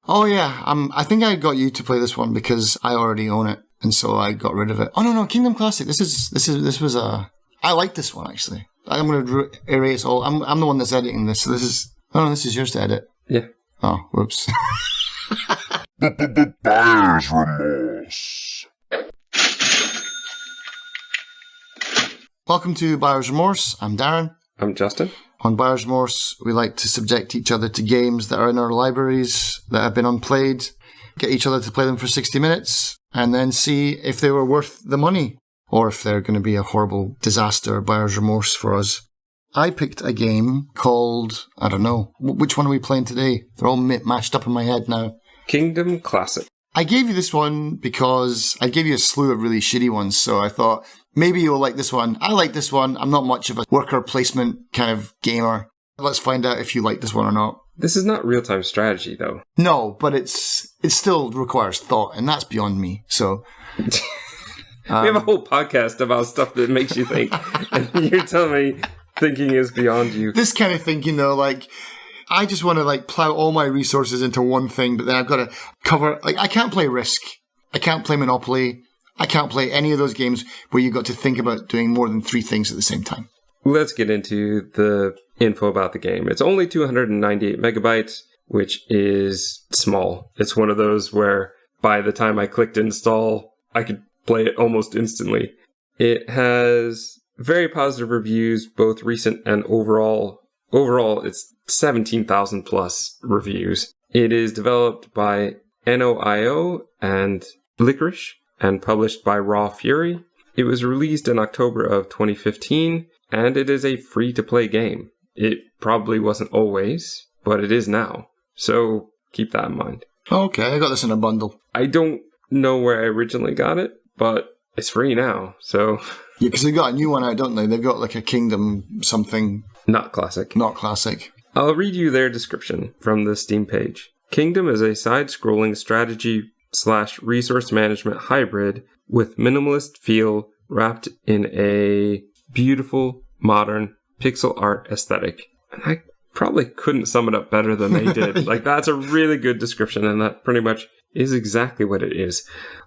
Oh yeah, I think I got you to play this one because I already own it, and so I got rid of it. Oh no, Kingdom Classic. This was a. I like this one actually. I'm going to erase all. I'm the one that's editing this. So this is. Oh no, this is yours to edit. Yeah. Oh, whoops. Buyer's Remorse. Welcome to Buyer's Remorse. I'm Darren. I'm Justin. On Buyer's Remorse, we like to subject each other to games that are in our libraries that have been unplayed, get each other to play them for 60 minutes, and then see if they were worth the money, or if they're going to be a horrible disaster, Buyer's Remorse for us. I picked a game called, I don't know, which one are we playing today? They're all mashed up in my head now. Kingdom Classic. I gave you this one because I gave you a slew of really shitty ones, so I thought maybe you'll like this one. I like this one. I'm not much of a worker placement kind of gamer. Let's find out if you like this one or not. This is not real-time strategy, though. No, but it still requires thought, and that's beyond me, so... we have a whole podcast about stuff that makes you think, and you're telling me thinking is beyond you. This kind of thinking, though, like... I just want to plow all my resources into one thing, but then I've got to cover. I can't play Risk. I can't play Monopoly. I can't play any of those games where you've got to think about doing more than 3 things at the same time. Let's get into the info about the game. It's only 298 megabytes, which is small. It's one of those where by the time I clicked install, I could play it almost instantly. It has very positive reviews, both recent and overall. Overall, it's 17,000 plus reviews. It is developed by NOIO and Licorice and published by Raw Fury. It was released in October of 2015, and it is a free-to-play game. It probably wasn't always, but it is now. So keep that in mind. Okay, I got this in a bundle. I don't know where I originally got it, but it's free now, so... Yeah, because they've got a new one out, don't they? They've got a Kingdom something... Not classic. Not classic. I'll read you their description from the Steam page. Kingdom is a side-scrolling strategy/resource management hybrid with minimalist feel wrapped in a beautiful, modern, pixel art aesthetic. And I probably couldn't sum it up better than they did. That's a really good description, and that pretty much is exactly what it is.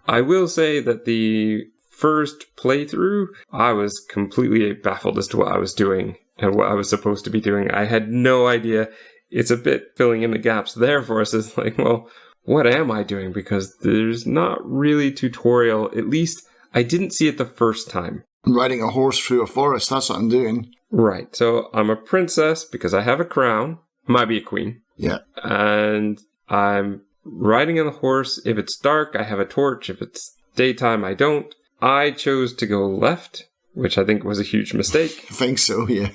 I will say that the first playthrough, I was completely baffled as to what I was doing and what I was supposed to be doing. I had no idea. It's a bit filling in the gaps there for us. It's well, what am I doing? Because there's not really tutorial. At least I didn't see it the first time. I'm riding a horse through a forest. That's what I'm doing. Right. So I'm a princess because I have a crown. Might be a queen. Yeah. And I'm riding on the horse. If it's dark, I have a torch. If it's daytime, I don't. I chose to go left, which I think was a huge mistake. I think so, yeah.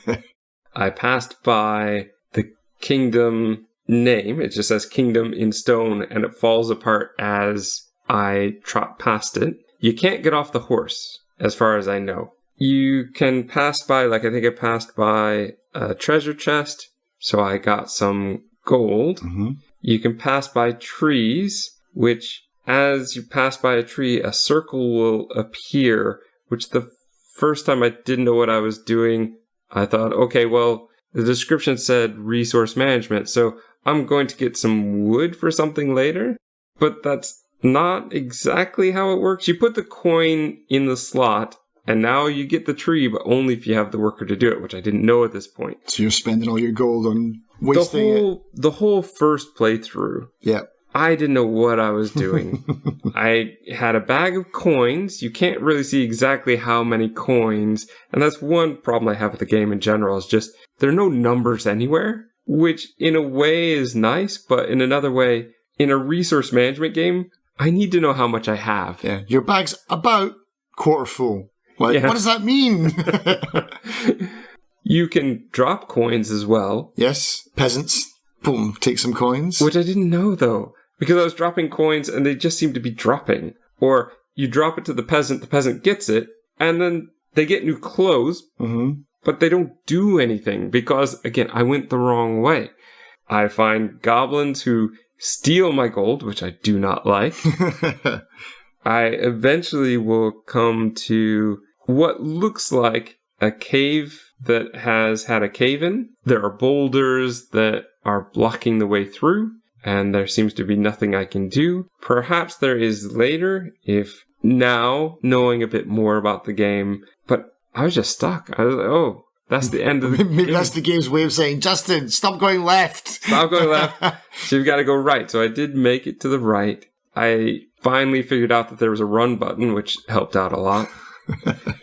I passed by the kingdom name. It just says kingdom in stone, and it falls apart as I trot past it. You can't get off the horse, as far as I know. You can pass by, I think I passed by a treasure chest, so I got some gold. Mm-hmm. You can pass by trees, which as you pass by a tree, a circle will appear, which the first time I didn't know what I was doing. I thought, okay, well, the description said resource management, so I'm going to get some wood for something later. But that's not exactly how it works. You put the coin in the slot, and now you get the tree, but only if you have the worker to do it, which I didn't know at this point. So you're spending all your gold on wasting it? The whole first playthrough. Yeah. I didn't know what I was doing. I had a bag of coins. You can't really see exactly how many coins. And that's one problem I have with the game in general, is just there are no numbers anywhere, which in a way is nice, but in another way, in a resource management game, I need to know how much I have. Yeah, your bag's about quarter full. What does that mean? You can drop coins as well. Yes, peasants. Boom, take some coins. Which I didn't know, though. Because I was dropping coins and they just seem to be dropping. Or you drop it to the peasant gets it, and then they get new clothes, but they don't do anything because, again, I went the wrong way. I find goblins who steal my gold, which I do not like. I eventually will come to what looks like a cave that has had a cave in. There are boulders that are blocking the way through. and there seems to be nothing I can do. Perhaps there is later, if now knowing a bit more about the game, but I was just stuck. I was like, oh, that's the end of the game. Maybe that's the game's way of saying, Justin, stop going left. Stop going left. So you've got to go right. So I did make it to the right. I finally figured out that there was a run button, which helped out a lot.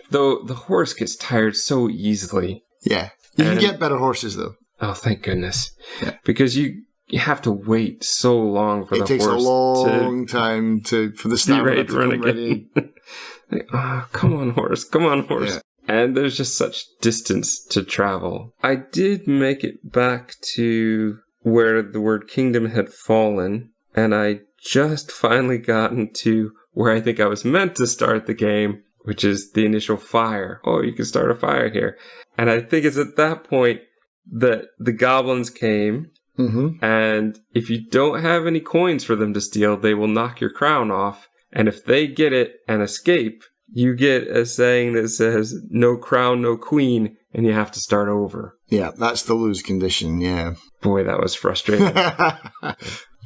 Though the horse gets tired so easily. Yeah. You can get better horses, though. Oh, thank goodness. Yeah. Because you have to wait so long for the horse. It takes a long time for the stamina to come ready. Like, oh, come on, horse. Come on, horse. Yeah. And there's just such distance to travel. I did make it back to where the word kingdom had fallen, and I just finally gotten to where I think I was meant to start the game, which is the initial fire. Oh, you can start a fire here. And I think it's at that point that the goblins came, and if you don't have any coins for them to steal, they will knock your crown off. And if they get it and escape, you get a saying that says, no crown, no queen, and you have to start over. Yeah, that's the lose condition, yeah. Boy, that was frustrating. I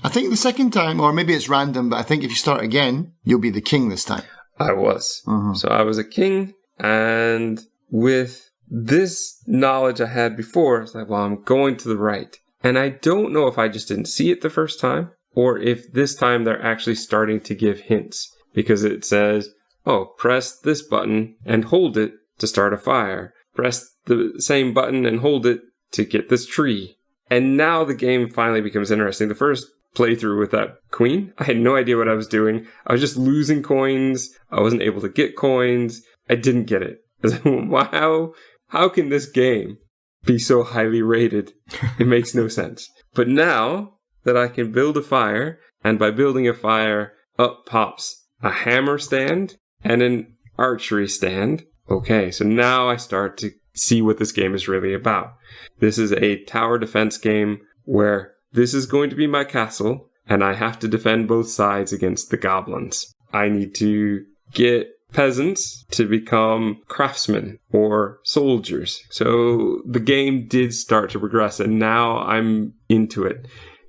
think the second time, or maybe it's random, but I think if you start again, you'll be the king this time. I was. So I was a king, and with this knowledge I had before, it's like, well, I'm going to the right. And I don't know if I just didn't see it the first time, or if this time they're actually starting to give hints, because it says, oh, press this button and hold it to start a fire. Press the same button and hold it to get this tree. And now the game finally becomes interesting. The first playthrough with that queen, I had no idea what I was doing. I was just losing coins. I wasn't able to get coins. I didn't get it. I was like, wow, how can this game be so highly rated? It makes no sense. But now that I can build a fire, and by building a fire, up pops a hammer stand and an archery stand. Okay, so now I start to see what this game is really about. This is a tower defense game where this is going to be my castle, and I have to defend both sides against the goblins. I need to get peasants to become craftsmen or soldiers. So the game did start to progress, and now I'm into it.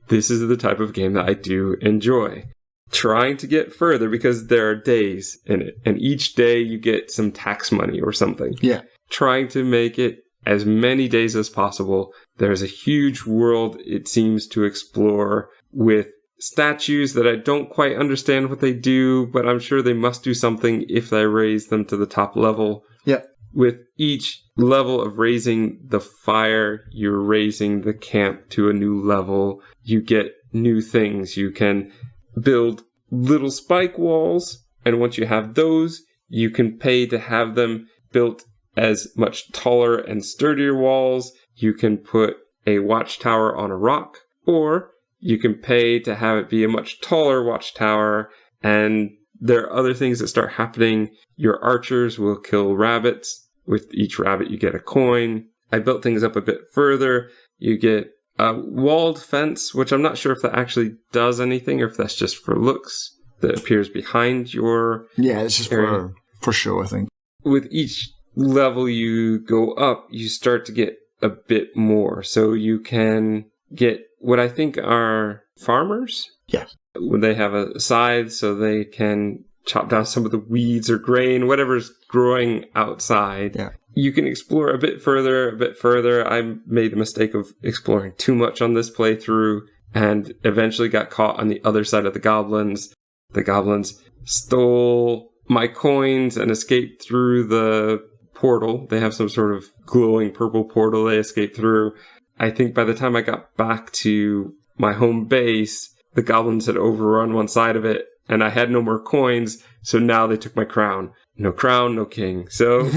This is the type of game that I do enjoy. Trying to get further because there are days in it, and each day you get some tax money or something. Yeah. Trying to make it as many days as possible. There's a huge world it seems to explore with statues that I don't quite understand what they do, but I'm sure they must do something if I raise them to the top level. Yeah. With each level of raising the fire, you're raising the camp to a new level. You get new things. You can build little spike walls, and once you have those, you can pay to have them built as much taller and sturdier walls. You can put a watchtower on a rock, or you can pay to have it be a much taller watchtower, and there are other things that start happening. Your archers will kill rabbits. With each rabbit, you get a coin. I built things up a bit further. You get a walled fence, which I'm not sure if that actually does anything or if that's just for looks, that appears behind your Yeah, it's just area. For show, I think. With each level you go up, you start to get a bit more. So you can get what I think are farmers. Yes. They have a scythe so they can chop down some of the weeds or grain, whatever's growing outside. Yeah. You can explore a bit further. I made the mistake of exploring too much on this playthrough and eventually got caught on the other side of the goblins. The goblins stole my coins and escaped through the portal. They have some sort of glowing purple portal they escaped through. I think by the time I got back to my home base, the goblins had overrun one side of it, and I had no more coins, so now they took my crown. No crown, no king. So,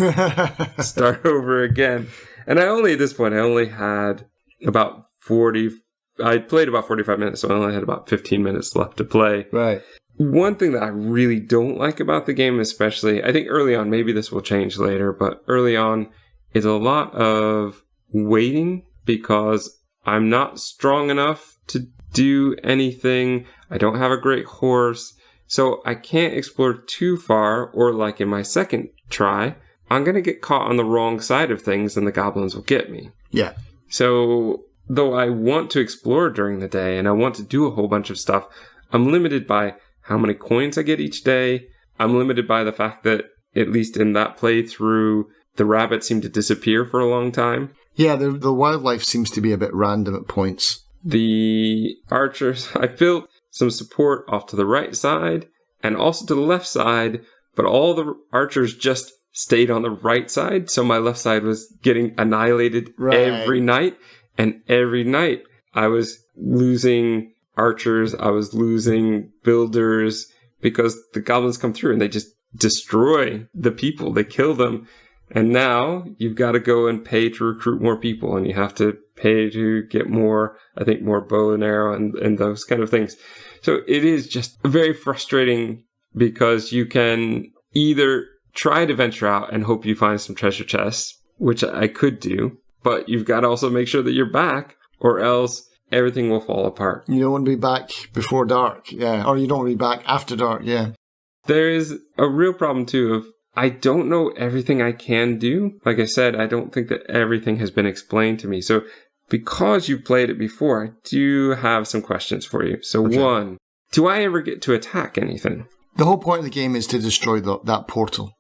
start over again. And at this point, I only had about 45 minutes, so I only had about 15 minutes left to play. Right. One thing that I really don't like about the game, especially, I think early on, maybe this will change later, but early on, is a lot of waiting because I'm not strong enough to do anything. I don't have a great horse. So I can't explore too far, or like in my second try, I'm going to get caught on the wrong side of things and the goblins will get me. Yeah. So though I want to explore during the day and I want to do a whole bunch of stuff, I'm limited by how many coins I get each day. I'm limited by the fact that, at least in that playthrough, the rabbits seem to disappear for a long time. Yeah, the wildlife seems to be a bit random at points. The archers, I built some support off to the right side and also to the left side, but all the archers just stayed on the right side, so my left side was getting annihilated every night. And every night I was losing archers, I was losing builders, because the goblins come through and they just destroy the people. They kill them. And now you've got to go and pay to recruit more people, and you have to pay to get more, I think, more bow and arrow and those kind of things. So it is just very frustrating, because you can either try to venture out and hope you find some treasure chests, which I could do, but you've got to also make sure that you're back, or else everything will fall apart. You don't want to be back before dark, yeah. Or you don't want to be back after dark, yeah. There is a real problem, too, of I don't know everything I can do. Like I said, I don't think that everything has been explained to me. So because you've played it before, I do have some questions for you. So one, do I ever get to attack anything? The whole point of the game is to destroy that portal.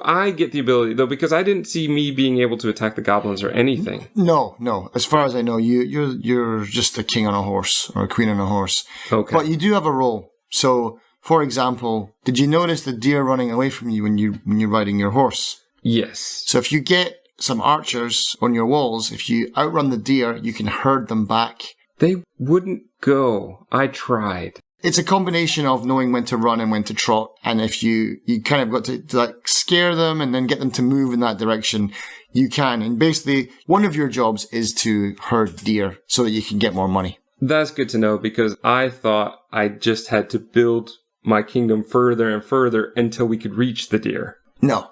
I get the ability, though? Because I didn't see me being able to attack the goblins or anything. No. As far as I know, you're just a king on a horse or a queen on a horse. Okay. But you do have a role. So, for example, did you notice the deer running away from you when you're riding your horse? Yes. So if you get some archers on your walls, if you outrun the deer, you can herd them back. They wouldn't go. I tried. It's a combination of knowing when to run and when to trot. And if you kind of got to like scare them and then get them to move in that direction, you can. And basically, one of your jobs is to herd deer so that you can get more money. That's good to know, because I thought I just had to build my kingdom further and further until we could reach the deer. No.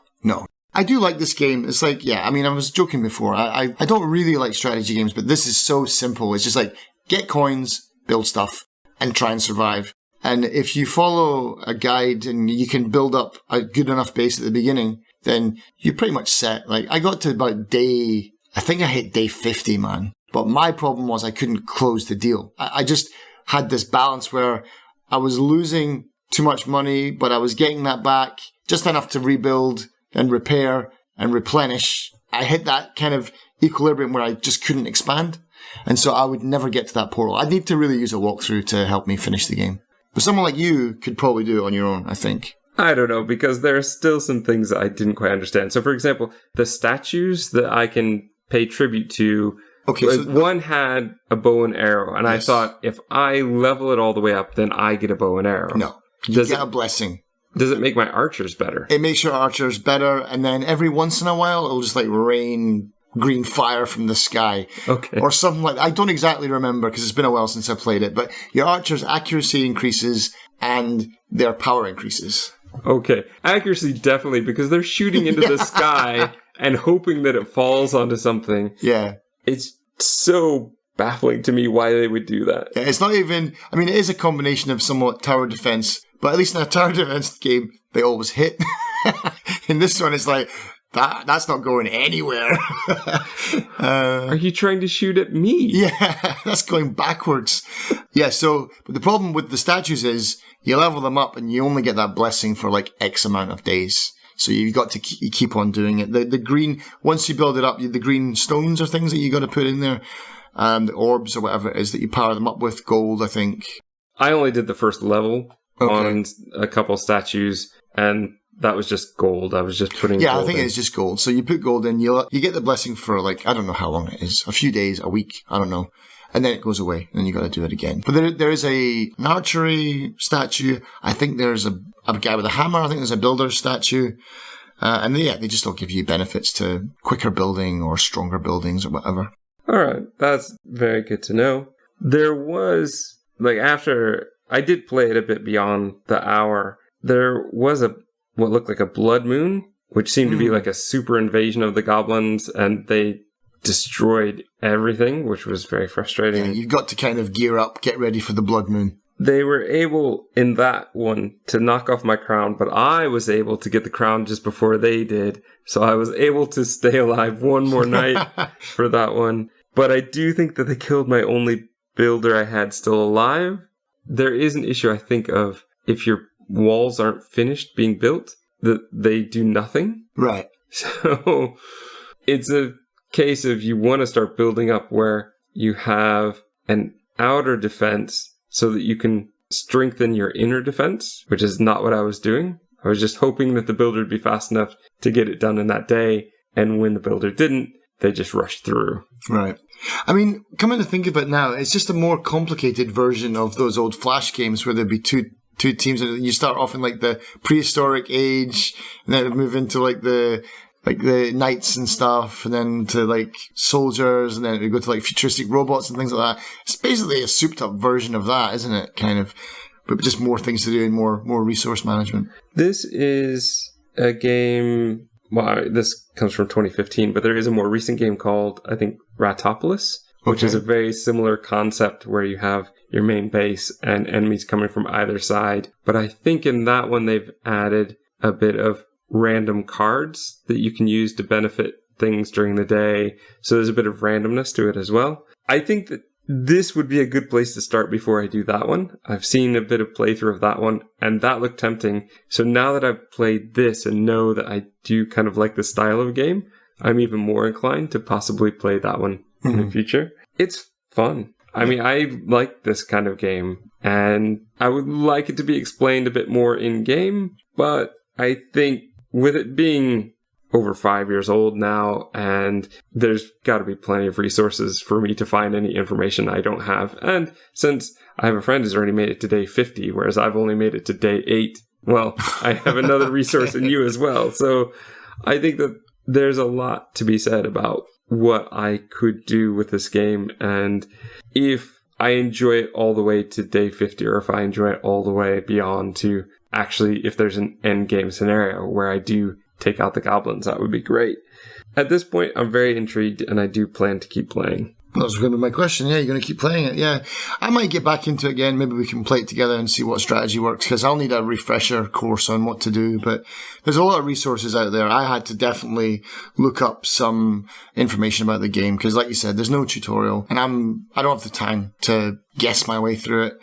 I do like this game. It's like, yeah, I mean, I was joking before. I don't really like strategy games, but this is so simple. It's just like, get coins, build stuff, and try and survive. And if you follow a guide and you can build up a good enough base at the beginning, then you're pretty much set. Like, I got to about I think I hit day 50, man. But my problem was I couldn't close the deal. I just had this balance where I was losing too much money, but I was getting that back just enough to rebuild and repair and replenish. I hit that kind of equilibrium where I just couldn't expand. And so I would never get to that portal. I'd need to really use a walkthrough to help me finish the game. But someone like you could probably do it on your own, I think. I don't know, because there are still some things that I didn't quite understand. So, for example, the statues that I can pay tribute to, one had a bow and arrow, and yes. I thought, if I level it all the way up, then I get a bow and arrow. No, you get a blessing. Does it make my archers better? It makes your archers better, and then every once in a while, it'll just like rain green fire from the sky. Okay. Or something like that. I don't exactly remember because it's been a while since I played it, but your archer's accuracy increases and their power increases. Okay. Accuracy definitely, because they're shooting into the sky and hoping that it falls onto something. Yeah. It's so baffling to me why they would do that. Yeah, it's not even, I mean, it is a combination of somewhat tower defense, but at least in a tower defense game, they always hit. In this one, it's like, that's not going anywhere. Are you trying to shoot at me? Yeah, that's going backwards. Yeah, so but the problem with the statues is you level them up and you only get that blessing for like X amount of days. So you've got to keep on doing it. The green, once you build it up, the green stones are things that you got to put in there. The orbs or whatever it is that you power them up with, gold, I think. I only did the first level on a couple statues, and that was just gold. I was just putting gold I think it's just gold. So you put gold in, you get the blessing for like, I don't know how long it is, a few days, a week, I don't know. And then it goes away, and you got to do it again. But there is an archery statue. I think there's a guy with a hammer. I think there's a builder's statue. And they just don't give you benefits to quicker building or stronger buildings or whatever. All right. That's very good to know. There was, like, after I did play it a bit beyond the hour, there was what looked like a blood moon, which seemed to be like a super invasion of the goblins, and they destroyed everything, which was very frustrating. Yeah, you've got to kind of gear up, get ready for the blood moon. They were able, in that one, to knock off my crown, but I was able to get the crown just before they did, so I was able to stay alive one more night for that one. But I do think that they killed my only builder I had still alive. There is an issue, I think, of if your walls aren't finished being built, that they do nothing. Right. So it's a case of you want to start building up where you have an outer defense so that you can strengthen your inner defense, which is not what I was doing. I was just hoping that the builder would be fast enough to get it done in that day. And when the builder didn't, they just rushed through. Right. I mean, coming to think of it now, it's just a more complicated version of those old Flash games where there'd be two teams, and you start off in like the prehistoric age, and then it would move into like the knights and stuff, and then to like soldiers, and then it would go to like futuristic robots and things like that. It's basically a souped up version of that, isn't it? Kind of, but just more things to do and more resource management. This is a game. Well, this comes from 2015, but there is a more recent game called, I think, Ratopolis, which is a very similar concept where you have your main base and enemies coming from either side. But I think in that one, they've added a bit of random cards that you can use to benefit things during the day. So there's a bit of randomness to it as well. I think that this would be a good place to start before I do that one. I've seen a bit of playthrough of that one, and that looked tempting. So now that I've played this and know that I do kind of like the style of game, I'm even more inclined to possibly play that one in the future. It's fun. I mean, I like this kind of game, and I would like it to be explained a bit more in-game, but I think with it being over 5 years old now, and there's got to be plenty of resources for me to find any information I don't have. And since I have a friend who's already made it to day 50, whereas I've only made it to day 8, well, I have another resource in you as well. So I think that there's a lot to be said about what I could do with this game, and if I enjoy it all the way to day 50, or if I enjoy it all the way beyond to actually, if there's an end game scenario where I do take out the goblins, that would be great. At this point, I'm very intrigued, and I do plan to keep playing. That was going to be my question. Yeah, you're going to keep playing it. Yeah, I might get back into it again. Maybe we can play it together and see what strategy works, because I'll need a refresher course on what to do. But there's a lot of resources out there. I had to definitely look up some information about the game, because like you said, there's no tutorial, and I don't have the time to guess my way through it.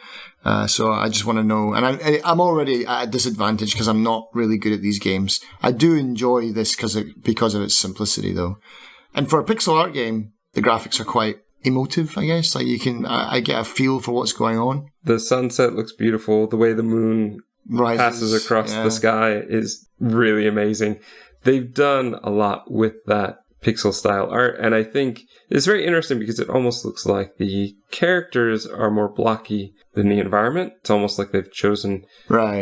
So I just want to know, and I'm already at a disadvantage because I'm not really good at these games. I do enjoy this because of its simplicity, though. And for a pixel art game, the graphics are quite emotive, I guess. Like I get a feel for what's going on. The sunset looks beautiful. The way the moon passes across the sky is really amazing. They've done a lot with that pixel style art, and I think it's very interesting because it almost looks like the characters are more blocky than the environment. It's almost like they've chosen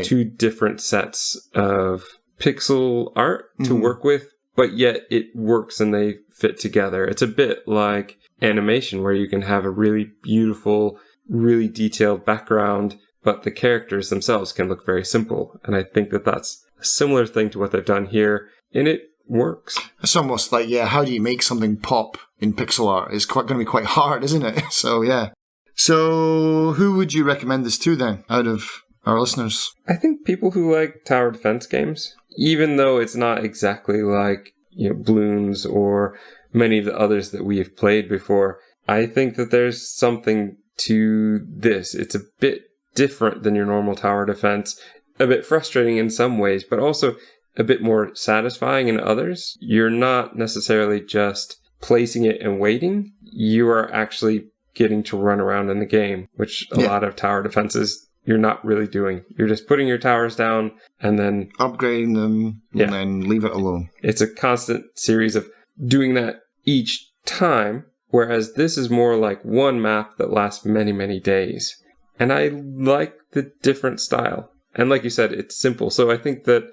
two different sets of pixel art to work with, but yet it works and they fit together. It's a bit like animation where you can have a really beautiful, really detailed background, but the characters themselves can look very simple. And I think that that's a similar thing to what they've done here, and it works. It's almost like, how do you make something pop in pixel art? It's going to be quite hard, isn't it? So, yeah. So, who would you recommend this to then, out of our listeners? I think people who like tower defense games, even though it's not exactly like, Bloons or many of the others that we have played before. I think that there's something to this. It's a bit different than your normal tower defense, a bit frustrating in some ways, but also a bit more satisfying in others. You're not necessarily just placing it and waiting. You are actually getting to run around in the game, which a lot of tower defenses you're not really doing. You're just putting your towers down and then upgrading them and then leave it alone. It's a constant series of doing that each time, whereas this is more like one map that lasts many, many days. And I like the different style. And like you said, it's simple. So I think that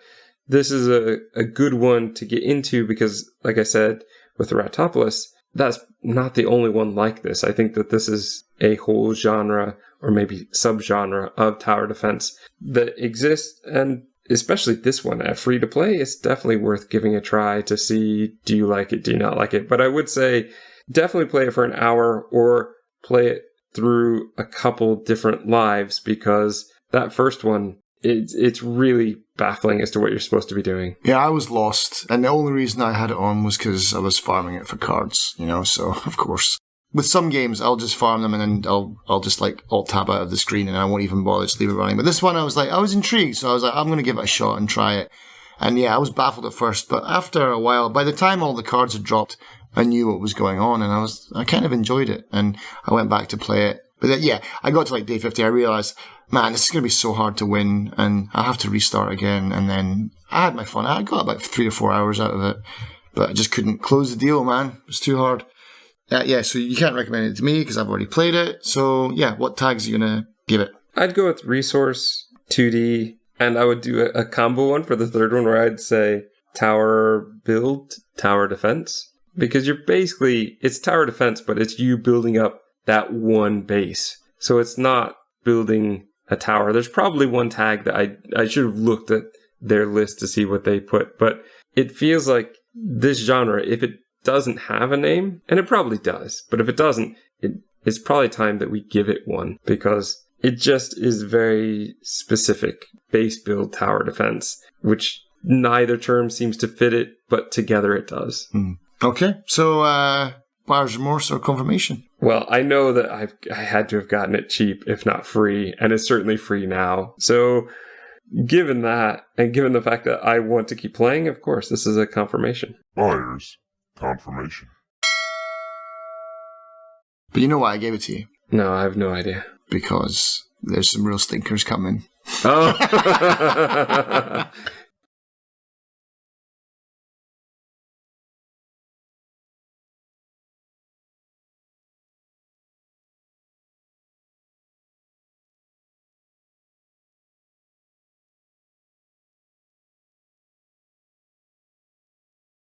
this is a good one to get into because, like I said, with Ratopolis, that's not the only one like this. I think that this is a whole genre or maybe subgenre of tower defense that exists. And especially this one at free to play, it's definitely worth giving a try to see, do you like it? Do you not like it? But I would say definitely play it for an hour or play it through a couple different lives because that first one, it's really baffling as to what you're supposed to be doing. Yeah, I was lost. And the only reason I had it on was because I was farming it for cards, so of course. with some games, I'll just farm them and then I'll just like alt tab out of the screen and I won't even bother to leave it running. But this one, I was intrigued, so I was like, I'm going to give it a shot and try it. And yeah, I was baffled at first, but after a while, by the time all the cards had dropped, I knew what was going on, and I kind of enjoyed it, and I went back to play it. But then, yeah, I got to like day 50, I realised, man, this is going to be so hard to win, and I have to restart again. And then I had my fun. I got about 3 or 4 hours out of it, but I just couldn't close the deal, man. It was too hard. Yeah, so you can't recommend it to me because I've already played it. So yeah, what tags are you going to give it? I'd go with Resource, 2D, and I would do a combo one for the third one where I'd say Tower Build, Tower Defense. Because it's Tower Defense, but it's you building up that one base. So it's not building a tower. There's probably one tag that I should have looked at their list to see what they put. But it feels like this genre, if it doesn't have a name, and it probably does, but if it doesn't, it's probably time that we give it one, because it just is very specific base build tower defense, which neither term seems to fit it, but together it does. Okay, so buyer's remorse or confirmation? Well, I know that I had to have gotten it cheap, if not free, and it's certainly free now. So given that, and given the fact that I want to keep playing, of course, this is a confirmation. Buyer's confirmation. But you know why I gave it to you? No, I have no idea. Because there's some real stinkers coming. Oh.